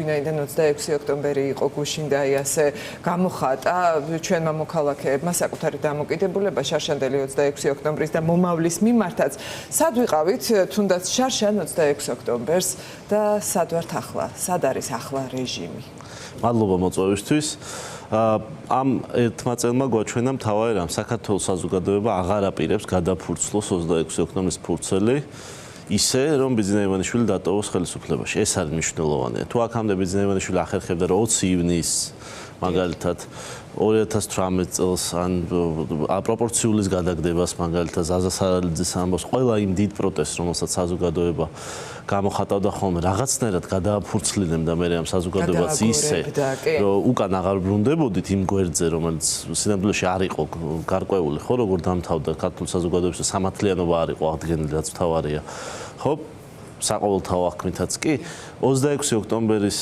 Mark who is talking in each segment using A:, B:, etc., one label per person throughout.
A: ვინაიდან 26 ოქტომბერი იყო გუშინ და ასე გამოხატა ჩვენმა მოქალაქეებმა საკუთარი დამოკიდებულება შარშანდელი 26 ოქტომბრის და მომავლის მიმართაც. სად ვიყავით თუნდაც შარშან 26 ოქტომბერს და სად ვართ ახლა? სად არის ახლა რეჟიმი?
B: მადლობა მოწვევისთვის. ამ ერთმა წელმა გვაჩვენა მთავარი რამ საქართველოს საზოგადოება აღარ აპირებს გადაფურცლოს 26 ოქტომბრის ფურცელი ისე რომ ბიძინა ივანიშვილი დატოვოს ხელისუფლებაში. ეს არის მნიშვნელოვანია. თუ აქამდე ბიძინა ივანიშვილი ახერხებდა 20 ივნისს მაგალითად 2018 წელს ან პროპორციულის გადაგდებას მაგალითად ზაზა სარალიძის ამბავს ყველა იმ დიდ პროტესტს რომელსაც საზოგადოება გამოხატავდა ხოლმე რაღაცნაირად გადააფურცლინებდა მე ამ საზოგადოებას ისე რომ უკან აღარ ბრუნდებოდით იმ გვერდზე რომელიც სინამდვილეში არ იყო გარკვეული ხო როგორ დამთავრდა ქართულ საზოგადოებაში სამართლიანობა არ იყო აღდგენილი რაც მთავარია ხო საყოველთაო აღქმითაც კი 26 ოქტომბერის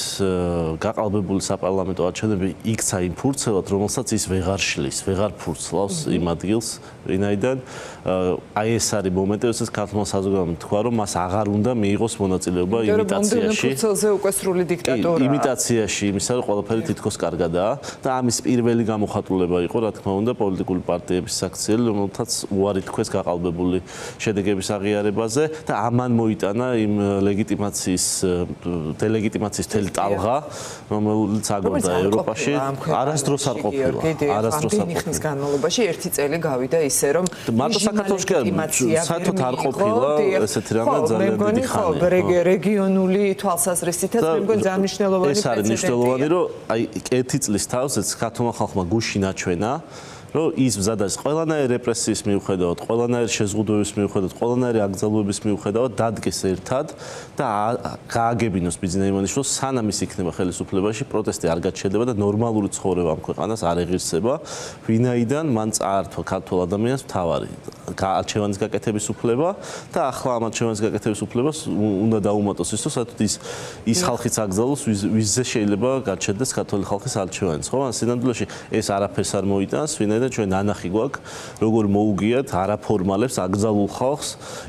B: გაყალბებული საპარლამენტო არჩევნები იქცა იმ ფურცელად რომელსაც ის ვეღარ შლის ვეღარ ფურცლავს იმ ადგილს ვინაიდან აი ეს არის მომენტი როდესაც ქართულმა საზოგადოებამ თქვა რომ მას აღარ უნდა მიიღოს მონაწილეობა იმიტაციაში
A: ფურცელზე უკვე სრული დიქტატურაა
B: იმიტაციაში იმისა რომ ყველაფერი თითქოს კარგადაა და ამის პირველი გამოხატულება იყო რა თქმა უნდა პოლიტიკური პარტიების საქციელი რომელთაც უარი თქვეს გაყალბებული შედეგების აღიარებაზე და ამან მოიტანა იმ ლეგიტიმაციის დელეგიტიმაციის თელი ტალღა რომელიც აგორდა ევროპაში არასდროს არ ყოფილა არასდროს არ ყოფილა
A: განმავლობაში ერთი წელი გავიდა ისე რომ
B: მარტო საქართველოს კი საერთოდ არ ყოფილა ესეთი რამე ძალიან დიდი ხანია
A: რეგიონული თვალსაზრისითაც მე მგონი ძალიან მნიშვნელოვანი
B: ეს არის მნიშვნელოვანი რომ აი ერთი წლის თავს ეს ქართულმა ხალხმა გუშინ აჩვენა რომ ის მზადას ყველანაირი რეპრესიის მიუხედავად, ყველანაირი შეზღუდვების მიუხედავად, ყველანაირი აკრძალვების მიუხედავად დადგეს ერთად და გააგებინოს ბიძინა ივანიშვილს სანამ ის იქნება ხელისუფლებაში, პროტესტი არ გაჩერდება და ნორმალური ცხოვრება ამ ქვეყანას არ ეღირსება, ვინაიდან მან წაართვა ქართულ ადამიანს მთავარი არჩევანის გაკეთების უფლება და ახლა ამ არჩევანის გაკეთების უფლებას უნდა დაუმატოს ის, რომ საერთოდ ის ხალხიც აკრძალოს, ვიზზე შეიძლება გაჩერდეს ქართული ხალხის არჩევანიც, ხო? ან სინამდვილეში ეს არაფერს არ მოიტანს, ვინაიდან ჩვენ ნანახი გვაქვს როგორ მოუგიათ არაფორმალებს აკრძალულ ხალხს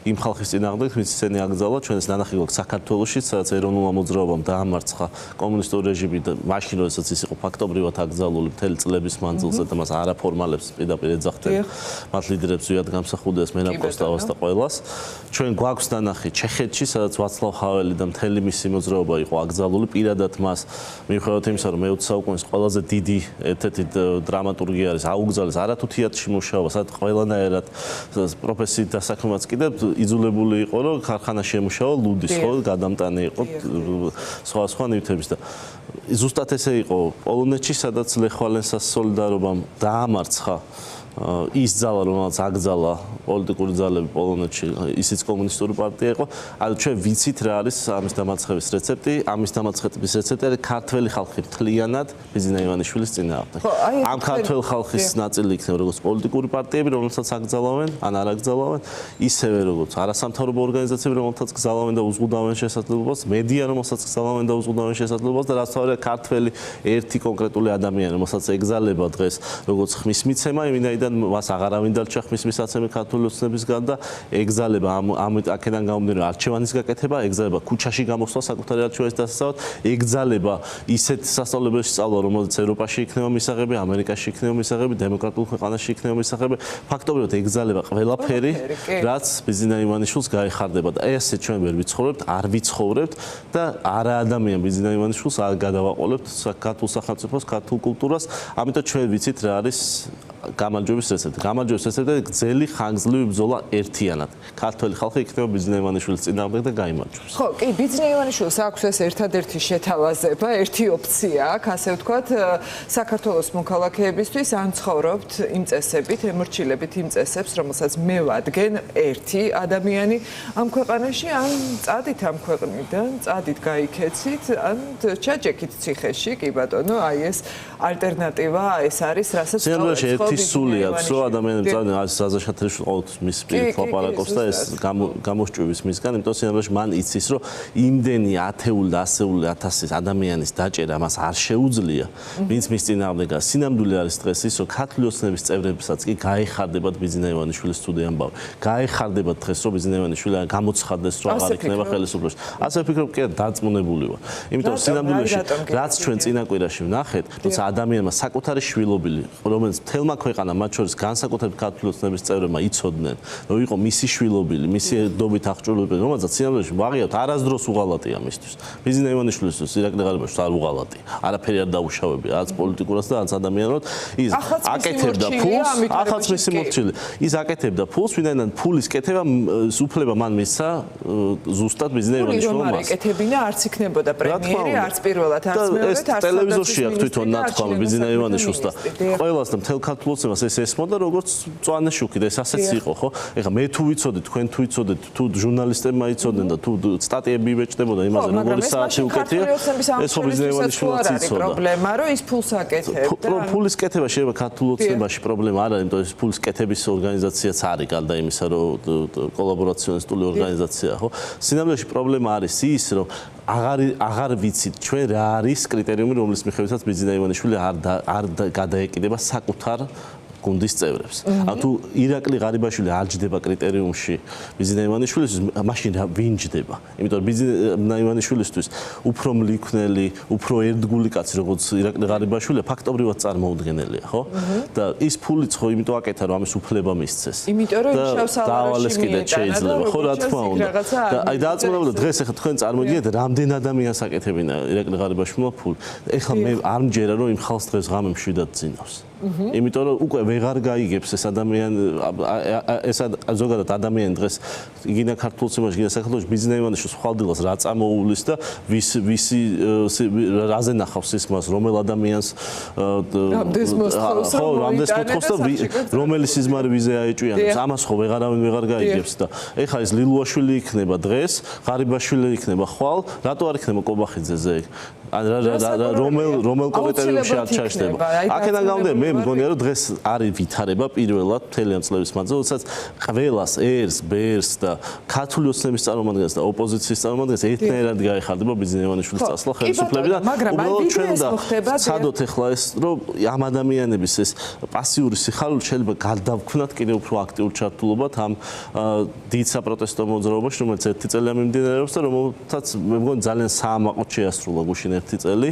B: იმ ხალხის წინააღმდეგ ვინც ისინი აკრძალა ჩვენ ეს ნანახი გვაქვს საქართველოში სადაც ეროვნულმა მოძრაობამ დაამარცხა კომუნისტური რეჟიმი და მაშინ როდესაც ის იყო ფაქტობრივად აკრძალული მთელი წლების მანძილზე და მას არაფორმალებს პირდაპირ ეძახდნენ მათ ლიდერებს ვიად გამსახურდეს მენამ კოსტავას და ყველას ჩვენ გვაქვს ნანახი ჩეხეთში სადაც ვაცლავ ჰაველი და მთელი მისი მოძრაობა იყო აკრძალული პირადად მას მიუხედავად იმისა რომ მე-20 საუკუნის ყველაზე დიდი ერთ-ერთი დრამატურგი არის აუგზავნეს არათუ თეატრში მუშაობა, სადაც ყველანაირად პროფესიით დასაქმებაც კიდევ იძულებული იყო, რომ ქარხანაში ემუშავა ლუდის, ხო, გადამტანი იყო სხვა ნივთების და ზუსტად ესე იყო პოლონეთში, სადაც ლეხ ვალენსას სოლიდარობამ დაამარცხა ის ძალა რომელიც აკრძალა პოლიტიკური ძალები პოლონეთში ისიც კომუნისტური პარტია იყო ანუ ჩვენ ვიცით რა არის ამის დამარცხების რეცეპტი ამის დამარცხების რეცეპტი არის ქართველი ხალხი მთლიანად ბიძინა ივანიშვილის წინააღმდეგ ამ ქართველ ხალხის ნაწილი იქნება როგორც პოლიტიკური პარტიები რომელსაც აკრძალავენ ან არ აკრძალავენ ისევე როგორც არასამთავრობო ორგანიზაციები რომელსაც გზალავენ და უზღუდავენ შესაძლებლობას მედია რომელსაც გზალავენ და უზღუდავენ შესაძლებლობას და რაც თავია ქართველი ერთი კონკრეტული ადამიანი რომელსაც ეკზალება დღეს როგორც ხმის მიცემა ვინაიდან მას აღარავინ დარჩა ხმის მისაცემი ქართული ოცნებისგან და ეგზალება ამ აქედან გამომდინარე არჩევანის გაკეთება, ეგზალება ქუჩაში გამოსვლა საკუთარი არჩევანის დასაცავად, ეგზალება ისეთ სასწავლებელში სწავლა, რომელიც ევროპაში იქნება მისაღები, ამერიკაში იქნება მისაღები, დემოკრატიულ ქვეყანაში იქნება მისაღები, ფაქტობრივად ეგზალება ყველაფერი, რაც ბიძინა ივანიშვილს გაეხარდება და ესე ჩვენ ვერ ვიცხოვრებთ, არ ვიცხოვრებთ და არა ადამიან ბიძინა ივანიშვილს არ გადავაყოლებთ ქართულ სახელმწიფოს, ქართულ კულტურას, ამიტომ ჩვენ ვიცით რა არის გამარჯვების რეცეპტი. გამარჯვების რეცეპტი გრძელი ხანგრძლივი ბრძოლა ერთიანად. ქართველი ხალხი იქნება ბიძინა ივანიშვილის წინააღმდეგ და გაიმარჯვებს.
A: ხო, კი, ბიძინა ივანიშვილს აქვს ეს ერთადერთი შეთავაზება, ერთი ოფცია აქვს, ასე ვთქვათ, საქართველოს მოქალაქეებისთვის ან ცხოვრობთ იმ წესებით, ემორჩილებით იმ წესებს, რომელსაც მე ვადგენ ერთი ადამიანი ამ ქვეყანაში, ან წადით ამ ქვეყნიდან, წადით გაიქეცით, ან ჩაჯექით ციხეში, კი ბატონო, აი ეს ალტერნატივა ეს არის, რასაც
B: ერთი ღვთის სული აქვს, რომ ადამიანები წავიდნენ საზაშათრეში ყოველთვის მის პირით ლაპარაკობს და ეს გამოსჭვივის მისგან, იმიტომ სინამდვილეში მან იცის, რომ იმდენი ათეული და ასეული ათასის ადამიანის დაჭერა მას არ შეუძლია, ვინც მის წინააღმდეგ სინამდვილე არის დღეს ის, რომ ქართული ოცნების წევრებსაც კი გაეხარდებათ ბიძინა ივანიშვილის ცუდი ამბავი. გაეხარდებათ დღეს, რომ ბიძინა ივანიშვილი გამოცხადდეს, რომ აღარ იქნება ხელისუფლებაში. ასე ვფიქრობ, კი დაწმუნებული ვარ. იმიტომ სინამდვილეში რაც ჩვენ წინაკვირაში ვნახეთ, თუმცა ადამიანმა საკუთარი შვილობილი, რომელიც თელმა ქვეყანა, მათ შორის განსაკუთრებით ქართული ოცნების წევრებმა იცოდნენ, რომ იყო მისი შვილობილი, მისი დობით აღჭურვილი, რომელსაც სინამდვილეში ვაღიარებთ, არასდროს უღალატია მისთვის. ბიძინა ივანიშვილისთვის ირაკლი ღარიბაშვილს არ უღალატია. არაფერი არ დაუშავებია, რაც პოლიტიკურად და რაც ადამიანურად. ის აკეთებდა ფულს, ახალს მისი მორჩილი. ის აკეთებდა ფულს, ვინაიდან ფულის კეთება უფლება მან მისცა ზუსტად ბიძინა ივანიშვილმა.
A: არ ეკეთებინა, არც იქნებოდა პრემიერი, არც პირველად, არც მეორედ, არც
B: ტელევიზორში აქვს თვითონ ნათქვამი ბიძინა ივანიშვილს და ყველას და მთელ ქართულ ოცნებას ეს ესმოდა როგორც მწვანე შუქი და ეს ასეც იყო, ხო? ეხლა მე თუ ვიცოდი, თქვენ თუ ვიცოდეთ, თუ ჟურნალისტებმა იცოდნენ და თუ სტატიები იბეჭდებოდა იმაზე, როგორი საათი უკეთია, ეს ხო ბიძინა ივანიშვილიც იცოდა.
A: პრობლემა, რომ ის ფულს აკეთებდა.
B: ფულის კეთება შეიძლება ქართულ ოცნებაში პრობლემა არ არის, იმიტომ ეს ფულის კეთების ორგანიზაციაც არის, გარდა იმისა, რომ კოლაბორაციონისტული ორგანიზაცია, ხო? სინამდვილეში პრობლემა არის ის, რომ აღარ ვიცით ჩვენ რა არის კრიტერიუმი, რომლის მიხედვითაც ბიძინა ივანიშვილი არ გადაეკიდება საკუთარ გუნდის წევრებს. ან თუ ირაკლი ღარიბაშვილი არ ჯდება კრიტერიუმში ბიძინა ივანიშვილისთვის, მაშინ ვინ ჯდება? იმიტომ რომ ბიძინა ივანიშვილისთვის უფრო მლიქნელი, უფრო ერთგული კაცი, როგორც ირაკლი ღარიბაშვილია, ფაქტობრივად წარმოუდგენელია, ხო? და ის ფულიც ხო იმიტომ აკეთა, რომ ამის უფლება მისცეს.
A: იმიტომ რომ შავსავარაში
B: შეიძლება, ხო, რა თქმა უნდა. და აი დააწმუნებოდა დღეს ახლა თქვენ წარმოგიდგენთ, რამდენ ადამიანს აკეთებინა ირაკლი ღარიბაშვილმა ფული. ეხლა მე არ მჯერა, რომ იმ ხალხს დღეს ღამე მშვიდად ძინავს. იმიტომ რომ უკვე ვეღარ გაიგებს ეს ადამიანი, ეს ზოგადად ადამიანი დღეს იგინა ქართულ ოცნებაში, იგინა საქართველოში ბიძინა ივანიშვილის ხვალდილას რა წამოუვლის და ვისი რაზე ნახავს ის მას, რომელ ადამიანს
A: რამდენს მოსთხოვს
B: და რომელი სიზმარი ვიზე აეჭვიანებს, ამას ხო ვეღარ გაიგებს და ეხლა ეს ლილუაშვილი იქნება დღეს, ღარიბაშვილი იქნება ხვალ, რატო არ იქნება კობახიძეზე ეგ? რომელ კრიტერიუმში არ ჩაერთება? აქედან გამომდინარე, მე მგონია რომ დღეს არის ვითარება პირველად მთელი ამ წლების მანძილზე, როდესაც ყველას ერს, ბერს და ქართული ოცნების წარმომადგენლს და ოპოზიციის წარმომადგენლს ერთნაირად გაეხარდება ბიძინა ივანიშვილის წასვლა ხელისუფლებიდან. უბრალოდ ჩვენ უნდა ვცადოთ ეხლა ეს, რომ ამ ადამიანების ეს პასიური სიხარული შეიძლება გადავქმნათ კიდევ უფრო აქტიურ ჩართულობად ამ დიდ საპროტესტო მოძრაობაში, რომელიც ერთი წელია მიმდინარეობს და რომელთაც მე მგონი ძალიან საამაყოდ შეასრულა გუშინ ერთი წელი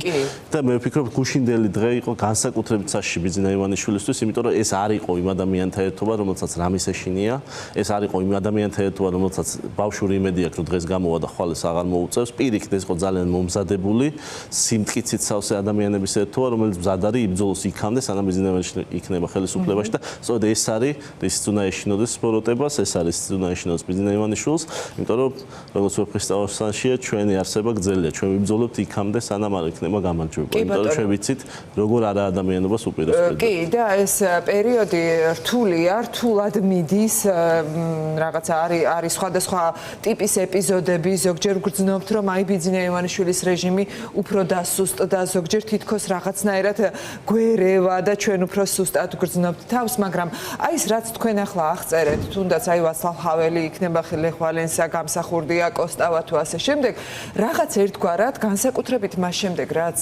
B: და მე ვფიქრობ გუშინდელი დღე იყო განსაკუთრებით საშიში ბიძინა ივანიშვილისთვის, იმიტომ რომ ეს არ იყო იმ ადამიანთა ერთობა, რომელსაც რამის ეშინია, ეს არ იყო იმ ადამიანთა ერთობა, რომელსაც ბავშვური იმედი აქვს, რომ დღეს გამოვა და ხვალ ეს აღარ მოუწევს. პირიქით ეს იყო ძალიან მომზადებული, სიმტკიცით სავსე ადამიანების ერთობა, რომელიც მზად არის იბრძოლოს იქამდე, სანამ ბიძინა ივანიშვილი იქნება ხელისუფლებაში და სწორედ ეს არის, ისიც უნდა ეშინოდეს სპოროტებას, ეს არის ისიც უნდა ეშინოდეს ბიძინა ივანიშვილს, იმიტომ რომ როგორც ვეფხისტყაოსანშია, ჩვენი არსება გრძელია, ჩვენ ვიბრძოლებთ იქამდე, სანამ არ იქნება გამარჯვება, იმიტომ რომ ჩვენ ვიცით, როგორ არა ადამიანობას უპირისპირდება.
A: კი, და ეს პერიოდი რთულია, რთულად მიდის, რაღაცა არის სხვადასხვა ტიპის ეპიზოდები, ზოგჯერ გრძნობთ, რომ აი ბიძინა ივანიშვილის რეჟიმი უფრო დასუსტდა, ზოგჯერ თითქოს რაღაცნაირად გვერევა და ჩვენ უფრო სუსტად გრძნობთ თავს, მაგრამ აი ეს რაც თქვენ ახლა აღწერეთ, თუნდაც აი ვაცლავ ჰაველი იქნება ლეხვალენსა, გამსახურდია, კოსტავა თუ ასე შემდეგ, რაღაც ერთგვარად განსაკუთრებით მას შემდეგ, რაც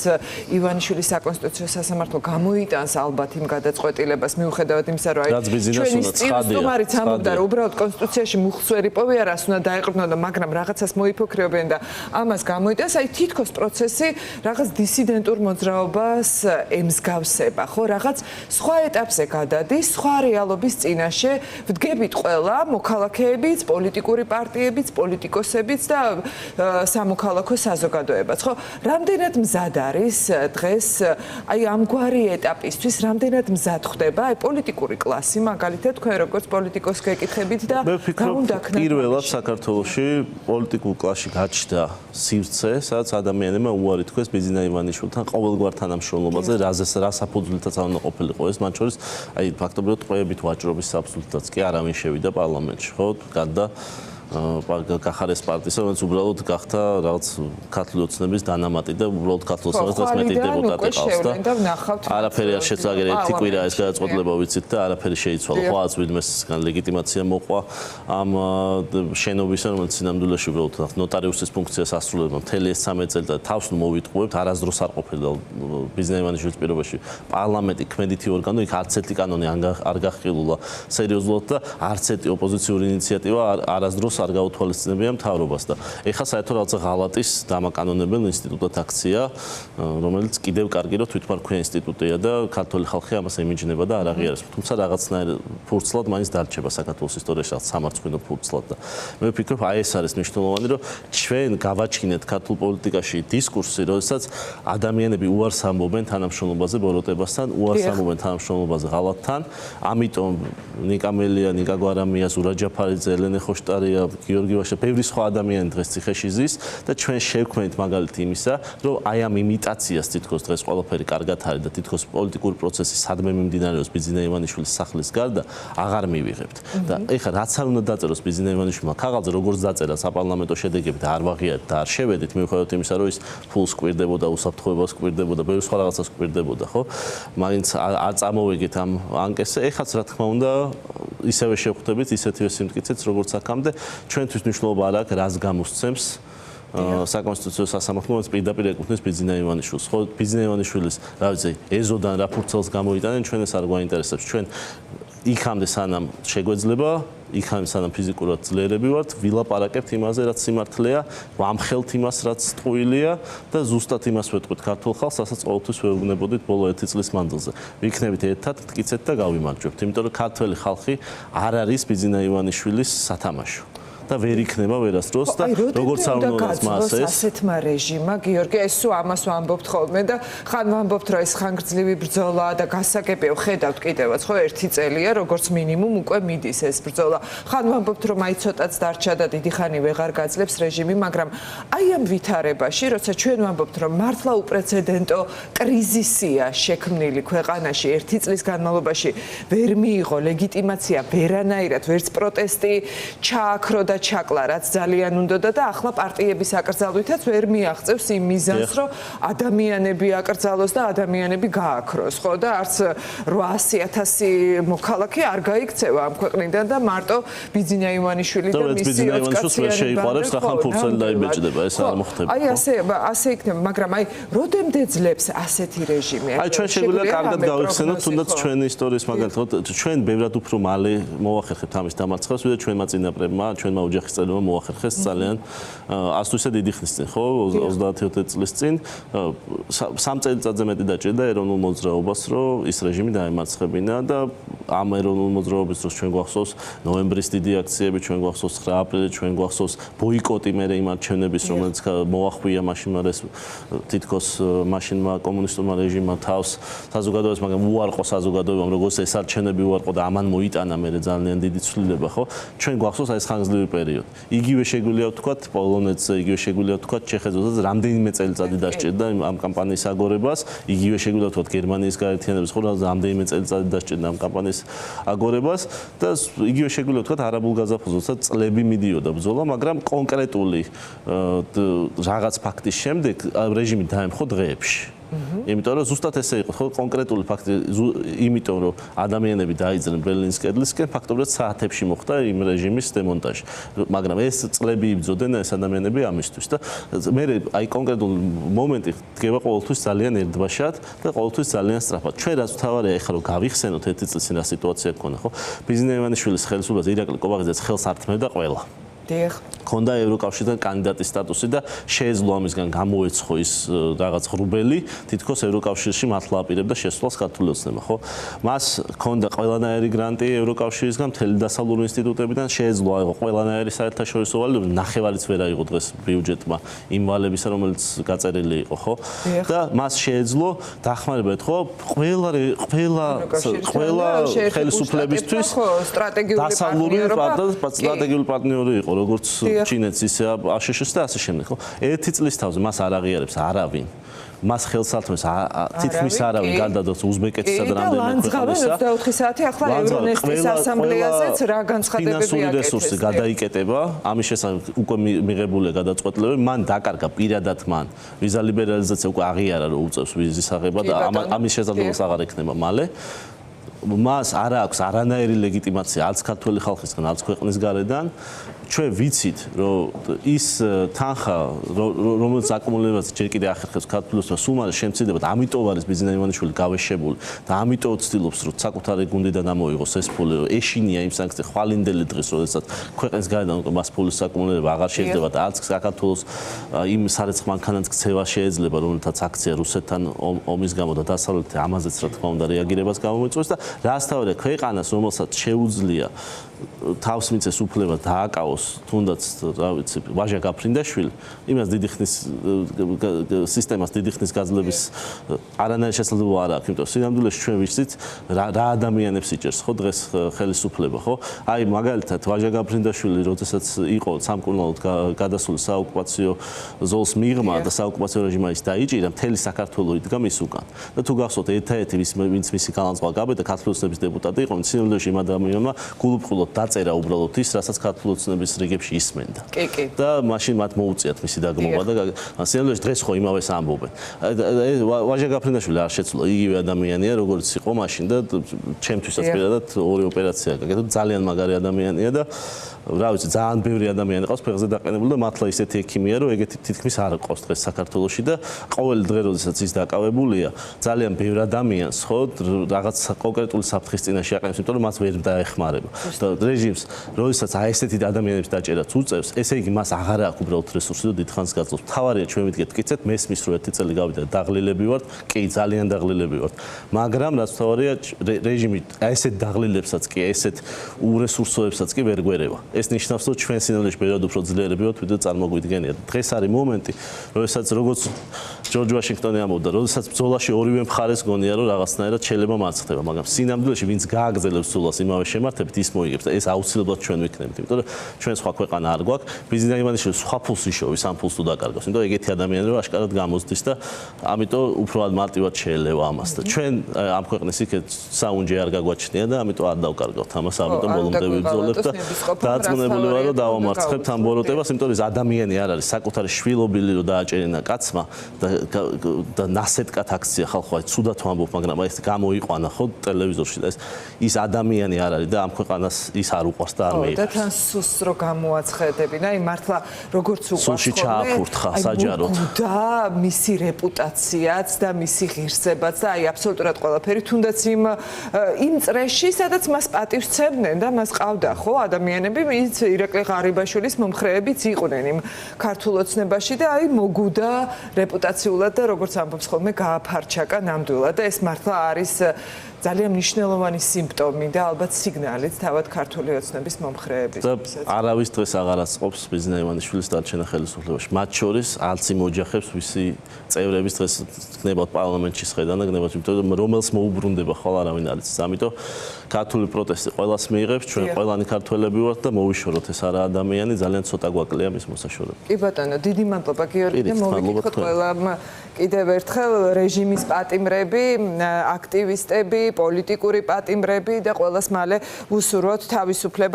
A: ივანიშვილის საკონსტიტუციო სასამართლო გამოიტანს ალბათ იმ გადაწყვეტილებას მიუხედავად იმისა, რომ აი ჩვენი სტუმარიც ამბობდა, რომ უბრალოდ კონსტიტუციაში მუხლს ვერ იპოვია, რას უნდა დაეყრდნოდა, მაგრამ რაღაცას მოიფიქრებენ და ამას გამოიტანს, აი თითქოს პროცესი რაღაც დისიდენტურ მოძრაობას ემსგავსება, ხო, რაღაც სხვა ეტაპზე გადადის, სხვა რეალობის წინაშე ვდგებით ყველა, მოქალაქეებიც, პოლიტიკური პარტიებიც, პოლიტიკოსებიც და სამოქალაქო საზოგადოებაც, ხო? რამდენად მზად არის დღეს აი ამგვარი ეტაპისთვის, რამდენად მზად ხდება აი პოლიტიკური კლასი, მაგალითად თქვენ როგორც პოლიტიკოს გეკითხებით და
B: გაუნდაქნა პირველად საქართველოში პოლიტიკურ კლასში გაჩნდა სივრცე, სადაც ადამიანებმა უარი თქვეს ბიძინა ივანიშვილთან ყოველგვარ თანამშრომლობაზე, რა საფუძვლითაც არ უნდა ყოფილიყო ეს, მათ შორის აი ფაქტობრივად ტყვეებით ვაჭრობის საფუძვლითაც კი არავინ შევიდა პარლამენტში, ხო? გადდა კახარეს პარტიის, რომელიც უბრალოდ გახდა რაღაც ქართული ოცნების დანამატი და უბრალოდ ქართულ ოცნებას მეტი დეპუტატი ყავს და არაფერი არ შეცვალა, ერთი კვირა ეს გადაწყვეტილება ვიცით და არაფერი შეიცვალა. ხო, აც ვინმესგან ლეგიტიმაცია მოყვა ამ შენობისა, რომელიც სინამდვილეში უბრალოდ ნოტარიუსის ფუნქციას ასრულებდა მთელი ეს 13 წელი და თავს მოვიტყუებთ, არასდროს არ ყოფილა ბიზნესმენის პირობაში პარლამენტი ქმედითი ორგანო, იქ არც ერთი კანონი არ გახილულა სერიოზულად და არც ერთი ოპოზიციური ინიციატივა არასდროს არ გაუთვალისწინებია მთავრობას და ეხლა საერთოდ რაღაცა ღალატის დამაკანონებელ ინსტიტუტად აქცია, რომელიც კიდევ კარგი რომ თვითმარქვია ინსტიტუტია და ქართული ხალხი ამას ემიჯნება და არ აღიარებს. თუმცა რაღაცნაირ ფურცლად მაინც დარჩება საქართველოს ისტორიაში რაღაც სამარცხვინო ფურცლად და მე ვფიქრობ აი ეს არის მნიშვნელოვანი რომ ჩვენ გავაჩინეთ ქართულ პოლიტიკაში დისკურსი, როდესაც ადამიანები უარს ამბობენ თანამშრომლობაზე ბოროტებასთან, უარს ამბობენ თანამშრომლობაზე ღალატთან, ამიტომ ნიკა მელია, ნიკა გვარამია, ზურა ჯაფარიძე, ელენე ხოშტარია, გიორგი ვაშა, ბევრი სხვა ადამიანი დღეს ციხეში ზის და ჩვენ შევქმნით მაგალითი იმისა, რომ აი ამ იმიტაციას თითქოს დღეს ყველაფერი კარგად არის და თითქოს პოლიტიკური პროცესი სადმე მიმდინარეობს ბიძინა ივანიშვილის სახლის გარდა აღარ მივიღებთ. და ეხლა რაც არ უნდა დაწეროს ბიძინა ივანიშვილმა ქაღალდზე, როგორც დაწერა საპარლამენტო შედეგები და არ ვაღიარეთ და არ შევედით, მიუხედავად იმისა, რომ ის ფულს კვირდებოდა, უსაფრთხოებას კვირდებოდა, ბევრი სხვა რაღაცას კვირდებოდა, ხო? მაინც არ წამოვეგეთ ამ ანკესზე. ეხლაც რა თქმა უნდა, ისევე შევხვდებით ისეთივე სიმტკიცეც, როგორც აქამდე, ჩვენთვის მნიშვნელობა არ აქვს, რას გამოსცემს საკონსტიტუციო სასამართლო, რომელიც პირდაპირ ეკუთვნის ბიძინა ივანიშვილს. ხო, ბიძინა ივანიშვილის, რა ვიცი, ეზოდან რა ფურცელს გამოიტანენ, ჩვენ ეს არ გვაინტერესებს. ჩვენ იქამდე სანამ შეგვეძლება, იქამდე სანამ ფიზიკურად ძლიერები ვართ, ვილაპარაკებთ იმაზე, რაც სიმართლეა, ვამხელთ იმას, რაც ტყუილია და ზუსტად იმას ვეტყვით ქართულ ხალხს, რასაც ყოველთვის ვეუბნებოდით ბოლო 1 წლის მანძილზე. ვიქნებით ერთად, მტკიცეთ და გავიმარჯვებთ, იმიტომ რომ ქართველი ხალხი არ არის ბიძინა ივანიშვილის სათამაშო. და ვერ იქნება ვერასდროს და როგორც არ უნდა მას ეს
A: ასეთმა რეჟიმა, გიორგი, ეს სულ ამას ვამბობთ ხოლმე და ხან ვამბობთ, რომ ეს ხანგრძლივი ბრძოლა და გასაგებია, ხედავთ კიდევაც, ხო, 1 წელია, როგორც მინიმუმ უკვე მიდის ეს ბრძოლა. ხან ვამბობთ, რომ აი ცოტაც დარჩა და დიდი ხანი ვეღარ გაძლებს რეჟიმი, მაგრამ აი ამ ვითარებაში, როცა ჩვენ ვამბობთ, რომ მართლა უპრეცედენტო კრიზისია შექმნილი ქვეყანაში 1 წლის განმავლობაში, ვერ მიიღო ლეგიტიმაცია ვერანაირად, ვერც პროტესტი ჩააქრო და ჩაკლა, რაც ძალიან უნდოდა და ახლა პარტიების აკრძალვითაც ვერ მიაღწევს იმ მიზანს, რომ ადამიანები აკრძალოს და ადამიანები გააქროს, ხო და არც 800,000 მოქალაქე არ გაიქცევა ამ ქვეყნიდან და მარტო ბიძინა ივანიშვილი და მისი 20 კაციანი
B: შეიყვარებს, ახლა ფურცელი დაიბეჭდება, ეს არ მოხდება.
A: აი ასე იქნება, მაგრამ აი როდემდე ძლებს ასეთი რეჟიმი?
B: აი ჩვენ შეგვიძლია კარგად გავიხსენოთ, თუნდაც ჩვენი ისტორიის მაგალითად, ჩვენ ბევრად უფრო მალე მოვახერხებთ ამის დამარცხებას, ვიდრე ჩვენმა წინაპრებმა, ჩვენმა ოჯახის წევრებმა მოახერხეს ძალიან ასე თუ ისე დიდი ხნის წინ, ხო, 30-20 წლის წინ, 3 წელიწადზე მეტი დაჭირდა ეროვნულ მოძრაობას, რომ ის რეჟიმი დაემარცხებინა და ამ ეროვნულ მოძრაობის დროს ჩვენ გვახსოვს ნოემბრის დიდი აქციები, ჩვენ გვახსოვს 9 აპრილი, ჩვენ გვახსოვს ბოიკოტი მერე იმ არჩევნების, რომელიც მოახვია მაშინმა თითქოს მაშინმა კომუნისტურმა რეჟიმმა თავს საზოგადოებას, მაგრამ უარყო საზოგადოებამ, როგორც ეს არჩევნები უარყო და ამან მოიტანა მერე ძალიან დიდი ცვლილება, ხო? ჩვენ გვახსოვს აი ეს ხანგრძლივი პერიოდი. იგივე შეგვიძლია ვთქვათ პოლონეთზე, იგივე შეგვიძლია ვთქვათ ჩეხეთზეც, რამდენიმე წელიწადი დასჭირდა ამ კამპანიის აგორებას, იგივე შეგვიძლია ვთქვათ გერმანიის გაერთიანების ხოლმე რამდენიმე წელიწადი დასჭირდა ამ კამპანიის აგორებას და იგივე შეგვიძლია ვთქვათ არაბულ გაზაფხულზე წლები მიდიოდა ბრძოლა, მაგრამ კონკრეტული რაღაც ფაქტის შემდეგ რეჟიმი დაემხო დღეებში. იმიტომ რომ ზუსტად ესე იყო, ხო, კონკრეტული ფაქტი, იმიტომ რომ ადამიანები დაიძრნენ ბერლინის კედლისკენ, ფაქტობრივად საათებში მოხდა იმ რეჟიმის დემონტაჟი. მაგრამ ეს წლები იბრძოდნენ ეს ადამიანები ამისთვის და მე აი კონკრეტული მომენტი დგება ყოველთვის ძალიან ერთბაშად და ყოველთვის ძალიან სწრაფად. ჩვენ რაც თავარია ეხლა რომ გავიხსენოთ 1 წლის წინ რა სიტუაცია გქონდა, ხო? ბიძინა ივანიშვილის ხელისუფლებაზე ირაკლი კობაღიძეც ხელს ართმევდა ყველა. ქონდა ევროკავშირიდან კანდიდატის სტატუსი და შეეძლო ამისგან გამოეცხო ის რაღაც ღრუბელი, თითქოს ევროკავშირში მართლა აპირებდა შესვლას ქართული ოცნება, ხო? მას ქონდა ყველანაირი გრანტი ევროკავშირისგან, მთელი დასავლური ინსტიტუტებიდან, შეეძლო აიღო ყველანაირი საერთაშორისო ვალები, ნახევარიც ვერ აიღო დღეს ბიუჯეტმა იმ ვალებისა, რომელიც გაწერილი იყო, ხო? და მას შეეძლო დახმარება ეთქო ყველა ხელისუფლებისთვის სტრატეგიული პარტნიორი იყო, როგორც ჩინეთს ისე აშშ და ასე შემდეგ, ხო? 1 წლის თავზე მას არ აღიარებს არავინ. მას ხელსაყრელს თითქმის არავინ გადადოს უზბეკეთისა და რამდენიმე ქვეყნისა.
A: 24 საათი ახლა ევრონესტის ასამბლეაზეც რა განცხადებები
B: ფინანსური რესურსი გადაიკეტება, ამის შესახებ უკვე მიღებულია გადაწყვეტილებები, მან დაკარგა პირადად მან ვიზა ლიბერალიზაცია უკვე აღიარა რომ უწევს ვიზის აღება და ამის შესაძლებლობას აღარ ექნება მალე. მას არ აქვს არანაირი ლეგიტიმაცია არც ქართველი ხალხისგან, არც ქვეყნის გარედან. ჩვენ ვიცით, რომ ის თანხა, რომელიც აკუმულირებას ჯერ კიდე ახერხებს ქართველოსმა, სულ მალე შემცირდება და ამიტომ არის ბიზნეს ივანიშვილი გავეშებული და ამიტომ ცდილობს, რომ საკუთარი გუნდიდან ამოიღოს ეს ფული, რომ ეშინია იმ სანქციებს ხვალინდელი დღეს, როდესაც ქვეყნის გარედან მას ფულის აკუმულირება აღარ შეიძლება და არც საქართველოს იმ სარეცხ მანქანას ქცევა შეიძლება, რომელთაც აქცია რუსეთთან ომის გამო და დასავლეთთან ამაზეც რა თქმა უნდა რეაგირებას გამოიწვევს და რასთავარია ქვეყანას, რომელსაც შეუძლია თავს მიცეს უფლება დააკავოს თუნდაც რა ვიცი ვაჟა გაფრინდაშვილი იმას დიდი ხნის სისტემას დიდი ხნის გაძლების არანაირი შესაძლებლობა არ აქვს იმიტომ სინამდვილეში ჩვენ ვიცით რა ადამიანებს იჭერს ხო დღეს ხელისუფლება ხო აი მაგალითად ვაჟა გაფრინდაშვილი როდესაც იყო სამკურნალოდ გადასული საოკუპაციო ზოლს მიღმა და საოკუპაციო რეჟიმმა ის დაიჭირა მთელი საქართველო იდგა მის უკან და თუ გახსოვთ ერთ-ერთი ვინც მისი განწყობა გაბედა ქართულოცნების დეპუტატი იყო სინამდვილეში იმ ადამიანმა გულუბრყვილოდ დაწერა უბრალოდ ის, რასაც ქართულოცნების რიგებში ისმენდა. და მაშინ მათ მოუწიათ მისი დაგმობა და სინამდვილეში დღეს ხო იმავეს ამბობენ. ვაჟა გაფრინდაშვილი არ შეცვლა, იგივე ადამიანია, როგორც იყო მაშინ და ჩემთვისაც პირადად ორი ოპერაცია გაკეთდა. ძალიან მაგარი ადამიანია და რა ვიცი, ძალიან ბევრი ადამიანი ყავს ფეხზე დაყენებული და მართლა ისეთი ექიმია, რომ ეგეთი თითქმის არ ყავს დღეს საქართველოში და ყოველი დღე, როდესაც ის დაკავებულია, ძალიან ბევრ ადამიანს ხო რაღაც კონკრეტული საფრთხის წინაშე აყენებს, იმიტომ რომ მას ვერ დაეხმარება. და რეჟიმს, როდესაც აი ესეთი ადამიანების დაჭერაც უწევს, ესე იგი მას აღარ აქვს უბრალოდ რესურსი და დიდხანს გაწევს. თავარია ჩვენ ვიდგეთ კიცეთ, მესმის რომ ერთი წელი გავიდა დაღლილები ვართ, კი ძალიან დაღლილები ვართ. მაგრამ რაც თავარია რეჟიმი აი ესეთ დაღლილებსაც კი, ესეთ ურესურსოებსაც კი ვერ გვერევა. ეს ნიშნავს, რომ ჩვენ სინამდვილეში ბევრად უფრო ძლიერები ვართ, ვიდრე წარმოგვიდგენიათ. დღეს არის მომენტი, როდესაც როგორც ჯორჯ ვაშინგტონი ამბობდა, როდესაც ბრძოლაში ორივე მხარეს გონია, რომ რაღაცნაირად შეიძლება მარცხდება, მაგრამ სინამდვილეში ვინც გააგრძელებს ბრძოლას იმავე შემართებით, ის მოიგებს და ეს აუცილებლად ჩვენ ვიქნებით, იმიტომ რომ ჩვენ სხვა ქვეყანა არ გვაქვს. ბიზნეს ივანიშვილი სხვა ფულს იშოვის, ამ ფულს თუ დაკარგავს, იმიტომ ეგეთი ადამიანები აშკარად გამოსდის და ამიტომ უფრო მარტივად შეელევა ამას და ჩვენ ამ ქვეყნის იქეთ საუნჯე არ გაგვაჩნია და ამიტომ არ დავკარგავთ ამას, ამიტომ ბოლომდე ვიბრძოლებთ და დაწუნებული ვარ რომ დავამარცხებთ ამ ბოროტებას, იმიტომ რომ ეს ადამიანი არ არის საკუთარი შვილობილი რომ დააჭერინა კაცმა და ნასეთკად აქცია ხალხო, აი ცუდად ვამბობ, მაგრამ აი ეს გამოიყვანა ხო ტელევიზორში და ის ადამიანი არ არის და ამ ქვეყანას ის არ უყვარს და არ მეიღებს. და
A: თან სულს რო გამოაცხადებინა, აი მართლა როგორც უყვარს
B: სულში ჩააფურთხა საჯაროდ.
A: და მისი რეპუტაციაც და მისი ღირსებაც და აი აბსოლუტურად ყველაფერი, თუნდაც იმ წრეში, სადაც მას პატივს სცემდნენ და მას ყავდა ხო ადამიანები, ვინც ირაკლი ღარიბაშვილის მომხრეებიც იყვნენ იმ ქართულ ოცნებაში და აი მოგუდა რეპუტაციულად და როგორც ამბობს ხოლმე გააფარჩაკა ნამდვილად და ეს მართლა არის ძალიან მნიშვნელოვანი სიმპტომი და ალბათ სიგნალიც თავად ქართული ოცნების მომხრეების.
B: არავის დღეს აღარ აწყობს ბიზნეს ივანიშვილის დარჩენა ხელისუფლებაში. მათ შორის არც იმ ოჯახებს, ვისი წევრების დღეს გნებავთ პარლამენტში შედან და გნებავთ, იმიტომ რომ რომელს მოუბრუნდება ხოლ არავინ არ იცის. ამიტომ ქართული პროტესტი ყველას მიიღებს, ჩვენ ყველანი ქართველები ვართ და მოვიშოროთ ეს არა ადამიანი, ძალიან ცოტა გვაკლია მის მოსაშორებლად.
A: კი ბატონო, დიდი მადლობა გიორგი და მოვიკითხოთ ყველამ კიდევ ერთხელ რეჟიმის პატიმრები, აქტივისტები, პოლიტიკური პატიმრები და ყველას მალე უსურვოთ თავისუფლება.